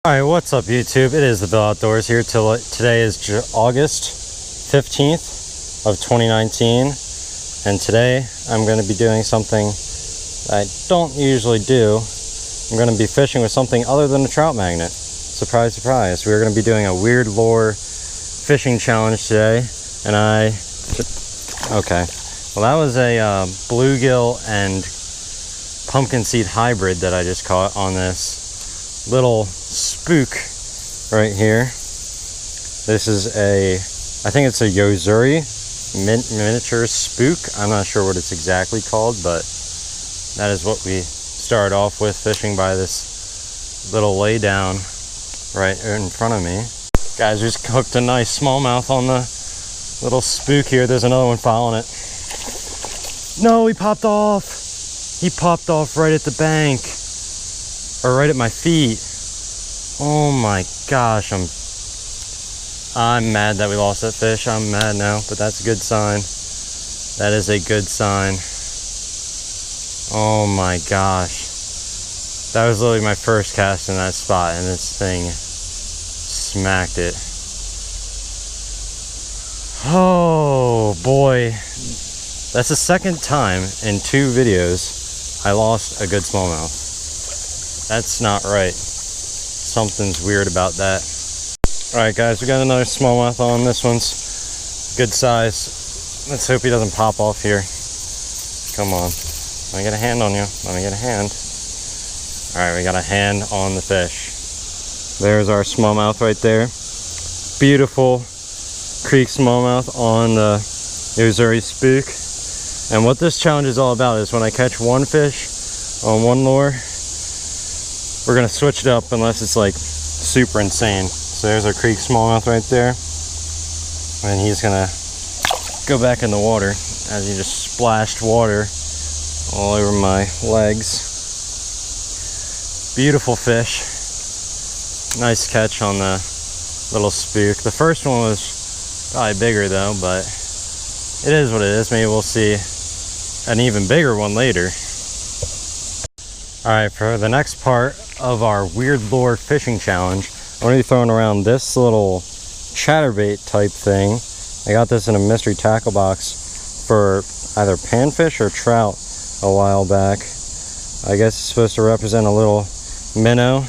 Alright, what's up YouTube? It is the Ville Outdoors here. Today is August 15th of 2019, and today I'm going to be doing something I don't usually do. I'm going to be fishing with something other than a trout magnet. Surprise, surprise. We're going to be doing a weird lure fishing challenge today, and okay. Well, that was a bluegill and pumpkin seed hybrid that I just caught on this little spook right here. This is I think it's a Yozuri miniature spook. I'm not sure what it's exactly called, but that is what we started off with, fishing by this little lay down right in front of me. Guys, we just hooked a nice smallmouth on the little spook here. There's another one following it. No, he popped off. He popped off right at the bank, or right at my feet. Oh my gosh, I'm mad that we lost that fish. I'm mad now, but that's a good sign. That is a good sign. Oh my gosh. That was literally my first cast in that spot, and this thing smacked it. Oh boy. That's the second time in 2 videos I lost a good smallmouth. That's not right. Something's weird about that. Alright guys, we got another smallmouth on. This one's good size. Let's hope he doesn't pop off here. Come on. Let me get a hand on you. Let me get a hand. Alright, we got a hand on the fish. There's our smallmouth right there. Beautiful creek smallmouth on the Yozuri spook. And what this challenge is all about is when I catch one fish on one lure, we're gonna switch it up unless it's like super insane. So there's our creek smallmouth right there, and he's gonna go back in the water as he just splashed water all over my legs. Beautiful fish. Nice catch on the little spook. The first one was probably bigger though, but it is what it is. Maybe we'll see an even bigger one later. Alright, for the next part of our weird lure fishing challenge, I'm going to be throwing around this little chatterbait type thing. I got this in a mystery tackle box for either panfish or trout a while back. I guess it's supposed to represent a little minnow,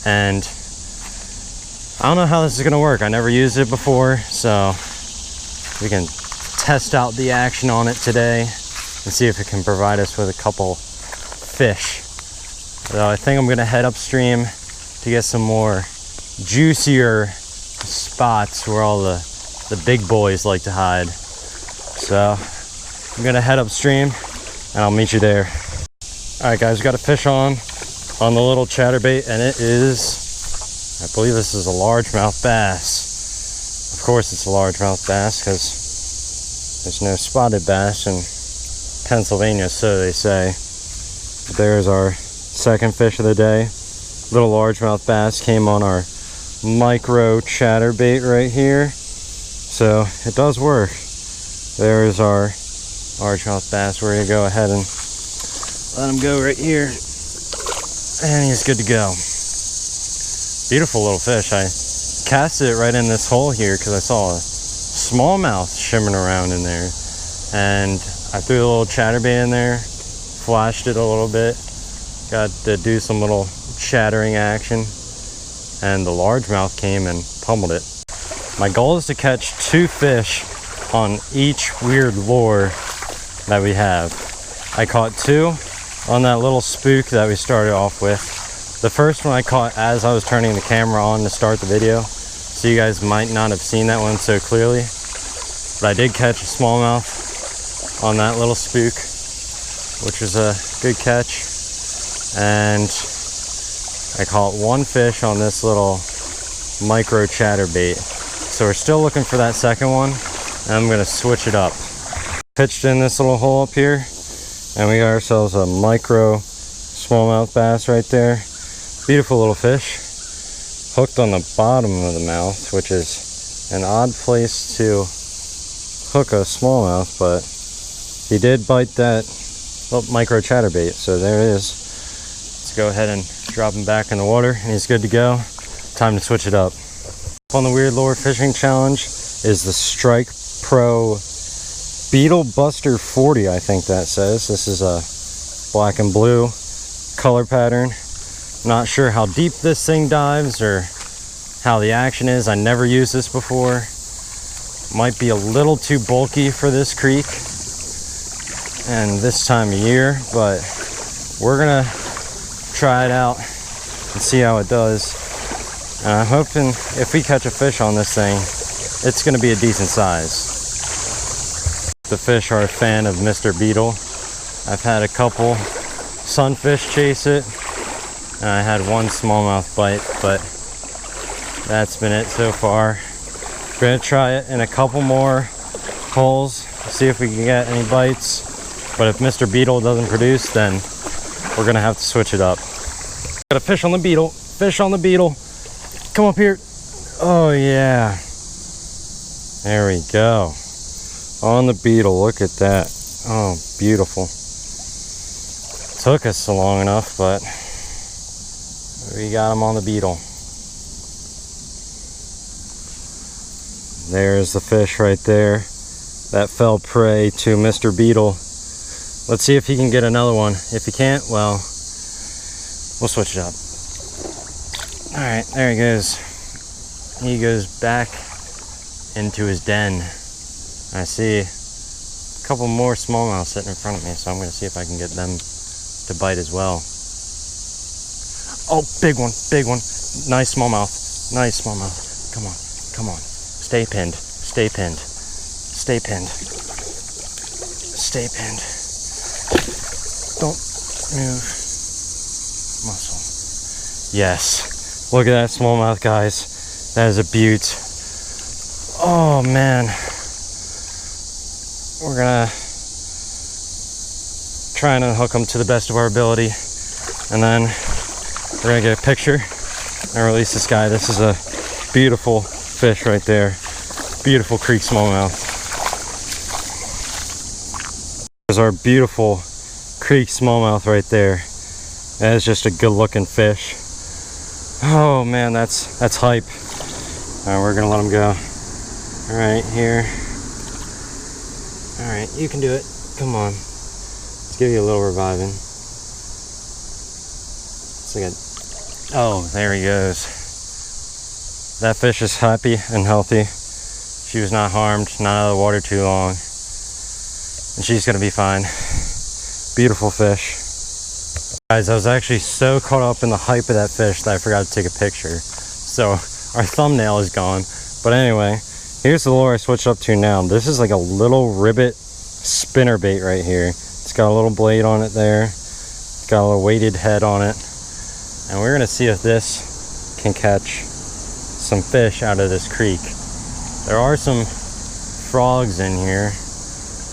and I don't know how this is going to work. I never used it before, so we can test out the action on it today and see if it can provide us with a couple fish. So I think I'm gonna head upstream to get some more juicier spots where all the big boys like to hide. So I'm gonna head upstream and I'll meet you there. Alright guys, we got a fish on the little chatterbait, and it is, I believe this is a largemouth bass. Of course it's a largemouth bass because there's no spotted bass in Pennsylvania, so they say. There's our second fish of the day. Little largemouth bass came on our micro chatterbait right here, so it does work. There's our largemouth bass. We're gonna go ahead and let him go right here, and he's good to go. Beautiful little fish. I casted it right in this hole here because I saw a smallmouth shimmering around in there, and I threw a little chatterbait in there, flashed it a little bit, got to do some little chattering action, and the largemouth came and pummeled it. My goal is to catch 2 fish on each weird lure that we have. I caught 2 on that little spook that we started off with. The first one I caught as I was turning the camera on to start the video, so you guys might not have seen that one so clearly, but I did catch a smallmouth on that little spook, which was a good catch. And I caught 1 fish on this little micro chatterbait. So we're still looking for that second one, and I'm gonna switch it up. Pitched in this little hole up here, and we got ourselves a micro smallmouth bass right there. Beautiful little fish. Hooked on the bottom of the mouth, which is an odd place to hook a smallmouth, but he did bite that little micro chatterbait, so there it is. Let's Let's go ahead and drop him back in the water, and he's good to go. Time to switch it up. On the Weird Lure Fishing Challenge is the Strike Pro Beetle Buster 40, I think that says. This is a black and blue color pattern. Not sure how deep this thing dives or how the action is. I never used this before. Might be a little too bulky for this creek and this time of year, but we're gonna try it out and see how it does. And I'm hoping if we catch a fish on this thing, it's gonna be a decent size. The fish are a fan of Mr. Beetle. I've had a couple sunfish chase it, and I had one smallmouth bite, but that's been it so far. We're gonna try it in a couple more holes, see if we can get any bites. But if Mr. Beetle doesn't produce, then we're gonna have to switch it up. Got a fish on the beetle, fish on the beetle. Come up here. Oh yeah. There we go. On the beetle, look at that. Oh, beautiful. Took us long enough, but we got him on the beetle. There's the fish right there. That fell prey to Mr. Beetle. Let's see if he can get another one. If he can't, well, we'll switch it up. All right, there he goes. He goes back into his den. I see a couple more smallmouth sitting in front of me, so I'm gonna see if I can get them to bite as well. Oh, big one, big one. Nice smallmouth, nice smallmouth. Come on, come on. Stay pinned, stay pinned, stay pinned, stay pinned. Don't move. Muscle. Yes. Look at that smallmouth, guys. That is a beaut. Oh man. We're gonna try and unhook them to the best of our ability, and then we're gonna get a picture and release this guy. This is a beautiful fish right there. Beautiful creek smallmouth. There's our beautiful creek smallmouth right there. That is just a good looking fish. Oh man, that's hype. All right, we're gonna let him go. All right, here. All right, you can do it. Come on. Let's give you a little reviving. It's like a, oh, there he goes. That fish is happy and healthy. She was not harmed, not out of the water too long. And she's gonna be fine. Beautiful fish. Guys, I was actually so caught up in the hype of that fish that I forgot to take a picture. So our thumbnail is gone. But anyway, here's the lure I switched up to now. This is like a little ribbit spinner bait right here. It's got a little blade on it there. It's got a little weighted head on it. And we're gonna see if this can catch some fish out of this creek. There are some frogs in here,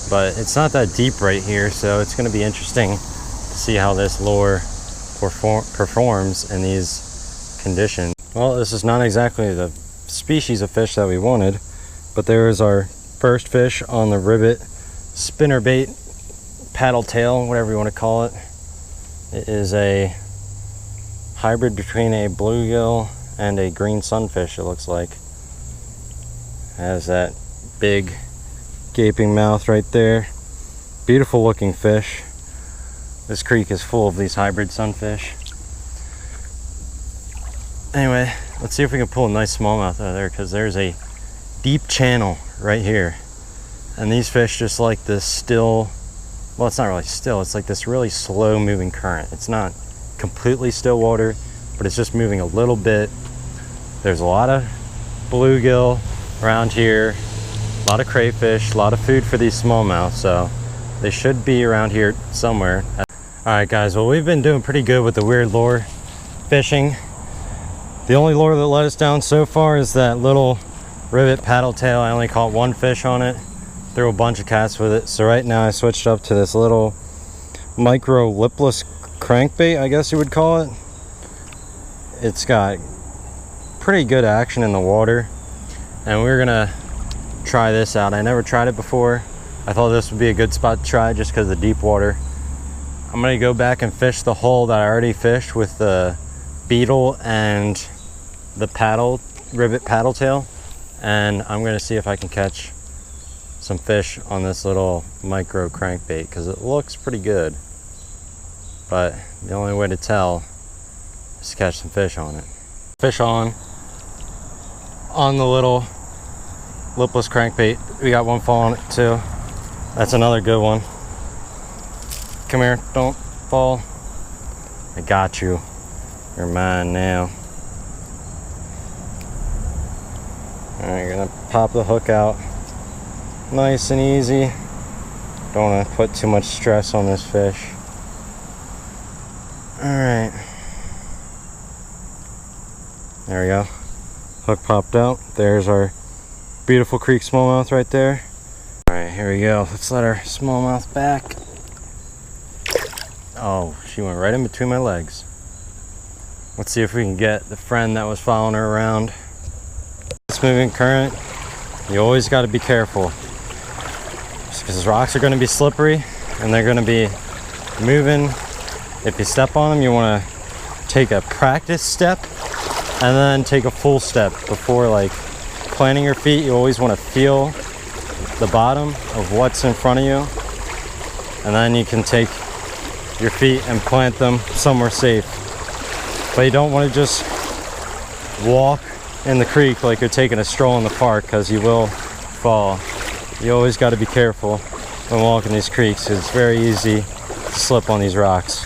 but it's not that deep right here, so it's gonna be interesting to see how this lure performs in these conditions. Well, this is not exactly the species of fish that we wanted, but there is our first fish on the ribbit spinnerbait paddle tail, whatever you want to call it. It is a hybrid between a bluegill and a green sunfish, it looks like. Has that big gaping mouth right there. Beautiful looking fish. This creek is full of these hybrid sunfish. Anyway, let's see if we can pull a nice smallmouth out of there, because there's a deep channel right here. And these fish just like this still, well, it's not really still, it's like this really slow moving current. It's not completely still water, but it's just moving a little bit. There's a lot of bluegill around here, a lot of crayfish, a lot of food for these smallmouth, so they should be around here somewhere. All right, guys, well, we've been doing pretty good with the weird lure fishing. The only lure that let us down so far is that little rivet paddle tail. I only caught one fish on it, threw a bunch of casts with it. So right now I switched up to this little micro lipless crankbait, I guess you would call it. It's got pretty good action in the water, and we're gonna try this out. I never tried it before. I thought this would be a good spot to try just because of the deep water. I'm gonna go back and fish the hole that I already fished with the beetle and the rivet paddle tail, and I'm gonna see if I can catch some fish on this little micro crankbait because it looks pretty good, but the only way to tell is to catch some fish on it. Fish on the little lipless crankbait. We got one fall on it too. That's another good one. Come here, don't fall. I got you. You're mine now. Alright, gonna pop the hook out nice and easy. Don't want to put too much stress on this fish. Alright. There we go. Hook popped out. There's our beautiful creek smallmouth right there. Alright, here we go. Let's let our smallmouth back. Oh, she went right in between my legs. Let's see if we can get the friend that was following her around. This moving current, you always got to be careful, because rocks are going to be slippery and they're going to be moving. If you step on them, you want to take a practice step and then take a full step before like planting your feet. You always want to feel the bottom of what's in front of you, and then you can take your feet and plant them somewhere safe. But you don't want to just walk in the creek like you're taking a stroll in the park, because you will fall. You always got to be careful when walking these creeks. It's very easy to slip on these rocks.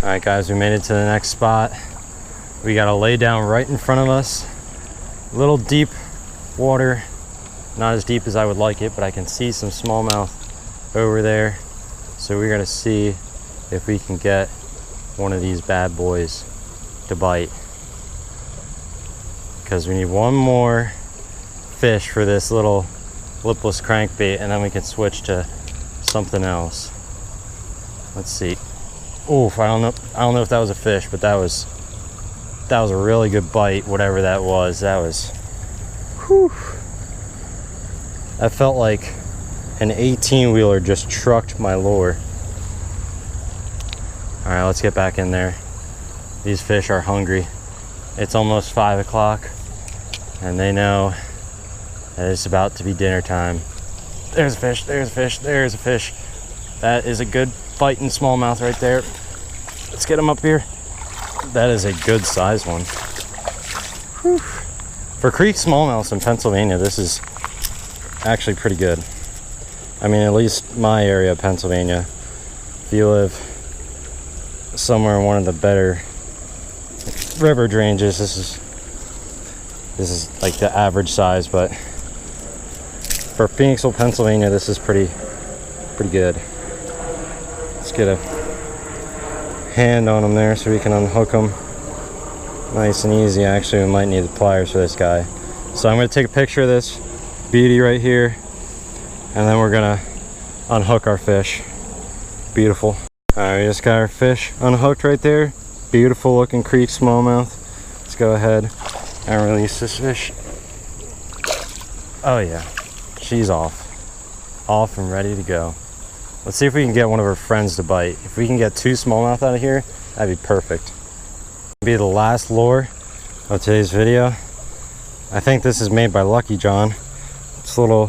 All right guys, we made it to the next spot. We got to lay down right in front of us. A little deep water, not as deep as I would like it, but I can see some smallmouth over there. So we're gonna see if we can get one of these bad boys to bite, because we need one more fish for this little lipless crankbait, and then we can switch to something else. Let's see. Oof, I don't know if that was a fish, but that was a really good bite, whatever that was. That was, whew. That felt like an 18-wheeler just trucked my lure. All right, let's get back in there. These fish are hungry. It's almost 5 o'clock and they know that it's about to be dinner time. There's a fish, there's a fish, there's a fish. That is a good fighting smallmouth right there. Let's get him up here. That is a good size one. Whew. For creek smallmouths in Pennsylvania, this is actually pretty good. I mean, at least my area of Pennsylvania. If you live somewhere in one of the better river drainages, this is like the average size, but for Phoenixville, Pennsylvania, this is pretty good. Let's get a hand on them there so we can unhook them nice and easy. Actually, we might need the pliers for this guy. So I'm going to take a picture of this beauty right here, and then we're going to unhook our fish. Beautiful. All right, we just got our fish unhooked right there. Beautiful looking creek smallmouth. Let's go ahead and release this fish. Oh yeah, she's off and ready to go. Let's see if we can get one of her friends to bite. If we can get 2 smallmouth out of here, that'd be perfect. It'll be the last lure of today's video. I think this is made by Lucky John. It's a little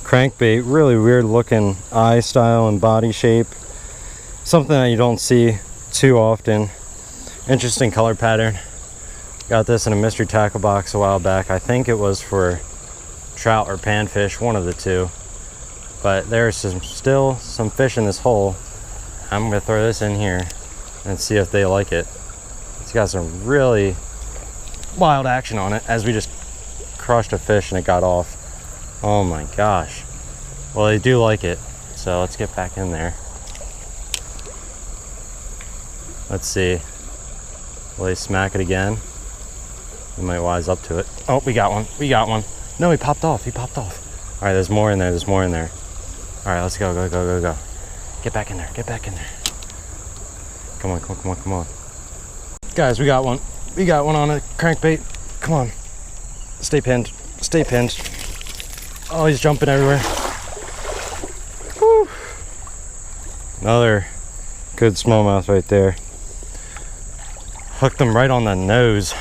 crankbait, really weird looking eye style and body shape. Something that you don't see too often. Interesting color pattern. Got this in a mystery tackle box a while back. I think it was for trout or panfish, one of the two. But there's still some fish in this hole. I'm gonna throw this in here and see if they like it. It's got some really wild action on it, as we just crushed a fish and it got off. Oh my gosh. Well, they do like it, so let's get back in there. Let's see. Will they smack it again? We might wise up to it. Oh, we got one. We got one. No, he popped off. He popped off. All right, there's more in there. There's more in there. All right, let's go, go, go, go, go. Get back in there. Get back in there. Come on, come on, come on, come on. Guys, we got one. We got one on a crankbait. Come on. Stay pinned. Stay pinned. Oh, he's jumping everywhere. Whew. Another Good smallmouth right there. Hooked them right on the nose.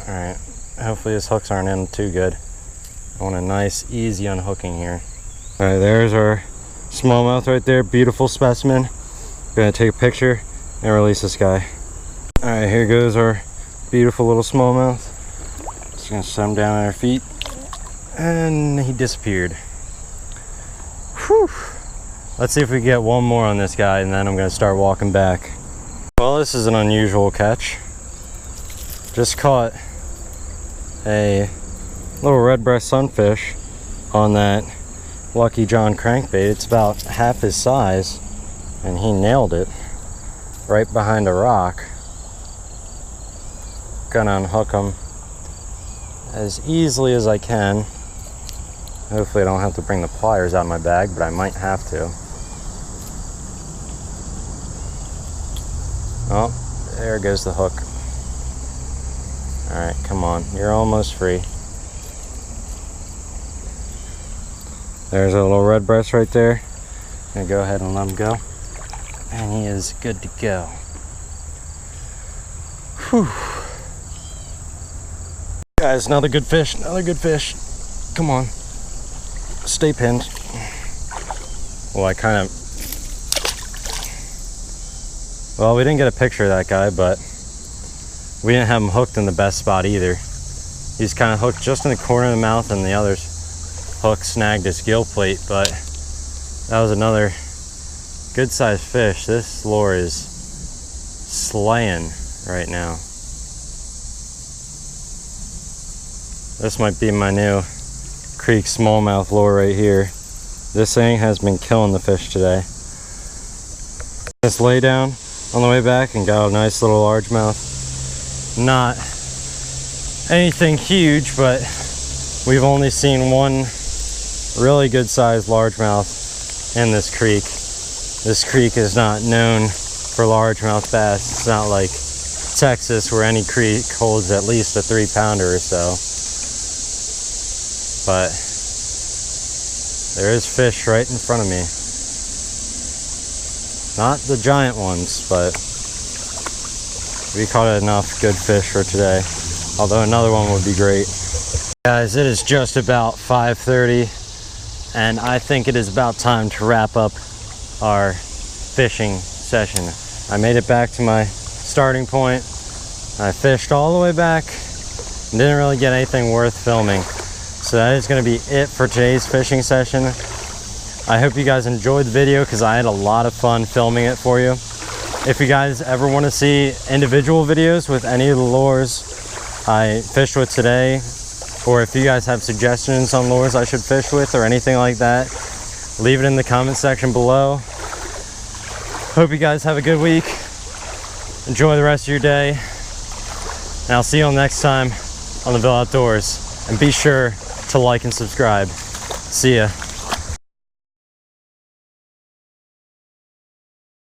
All right, hopefully his hooks aren't in too good. I want a nice, easy unhooking here. All right, there's our smallmouth right there. Beautiful specimen. Gonna take a picture and release this guy. All right, here goes our beautiful little smallmouth. Just gonna set him down at our feet. And he disappeared. Whew. Let's see if we can get one more on this guy, and then I'm gonna start walking back. Well, this is an unusual catch. Just caught a little red breast sunfish on that Lucky John crankbait. It's about half his size, and he nailed it right behind a rock. Gonna unhook him as easily as I can. Hopefully I don't have to bring the pliers out of my bag, but I might have to. Oh, there goes the hook. All right, come on, you're almost free. There's a little red breast right there. Gonna go ahead and let him go. And he is good to go. Whew. Guys, another good fish, another good fish. Come on, stay pinned. Well, well, we didn't get a picture of that guy, but we didn't have him hooked in the best spot either. He's kind of hooked just in the corner of the mouth, and the other's hook snagged his gill plate, but that was another good sized fish. This lure is slaying right now. This might be my new creek smallmouth lure right here. This thing has been killing the fish today. Just lay down on the way back and got a nice little largemouth. Not anything huge, but we've only seen one really good sized largemouth in this creek. This creek is not known for largemouth bass. It's not like Texas where any creek holds at least a 3-pounder or so. But there is fish right in front of me. Not the giant ones, but we caught enough good fish for today. Although another one would be great. Guys, it is just about 5:30. And I think it is about time to wrap up our fishing session. I made it back to my starting point. I fished all the way back and didn't really get anything worth filming. So that is going to be it for today's fishing session. I hope you guys enjoyed the video because I had a lot of fun filming it for you. If you guys ever want to see individual videos with any of the lures I fished with today, or if you guys have suggestions on lures I should fish with or anything like that, leave it in the comment section below. Hope you guys have a good week. Enjoy the rest of your day. And I'll see you all next time on the Ville Outdoors. And be sure to like and subscribe. See ya.